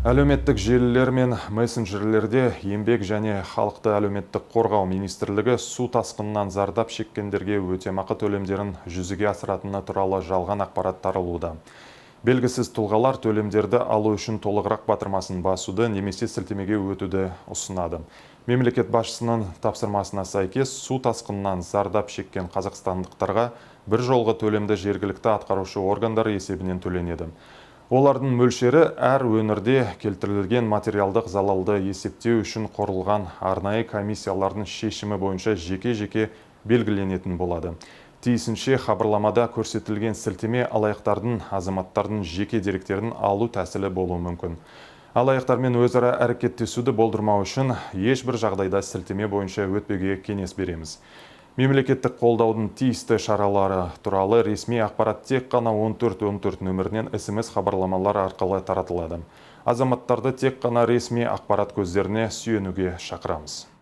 Әлеуметтік желілер мен мессенджерлерде еңбек және халықты әлеуметтік қорғау министрлігі су тасқынынан зардап шеккендерге өтемақы төлемдерін жүзеге асыратыны туралы жалған ақпарат таралуда. Белгісіз тұлғалар төлемдерді алу үшін толығырақ батырмасын басуды немесе сілтемеге өтуді ұсынады. Мемлекет басшысының тапсырмасына сәйкес су тасқынынан зардап шеккен қазақстандықтарға бір жолғы төлемді жергілікті атқарушы органдар есебінен төленеді. Олардың мөлшері әр өңірде келтірілген материалдық залалды есептеу үшін құрылған арнайы комиссиялардың шешімі бойынша жеке-жеке белгіленетін болады. Тиісінше хабарламада көрсетілген сілтеме алаяқтардың азаматтардың жеке деректерін алу тәсілі болуы мүмкін. Алаяқтармен өзара әрекеттесуді болдырмау үшін ешбір жағдайда сілтеме бойынша өтпеуге кеңес береміз. Мемлекеттік қолдаудың тиісті шаралары туралы ресми ақпарат тек қана 1414 нөмірінен SMS хабарламалар арқылы таратылады. Азаматтарды тек қана ресми ақпарат көздеріне сүйенуге шақырамыз.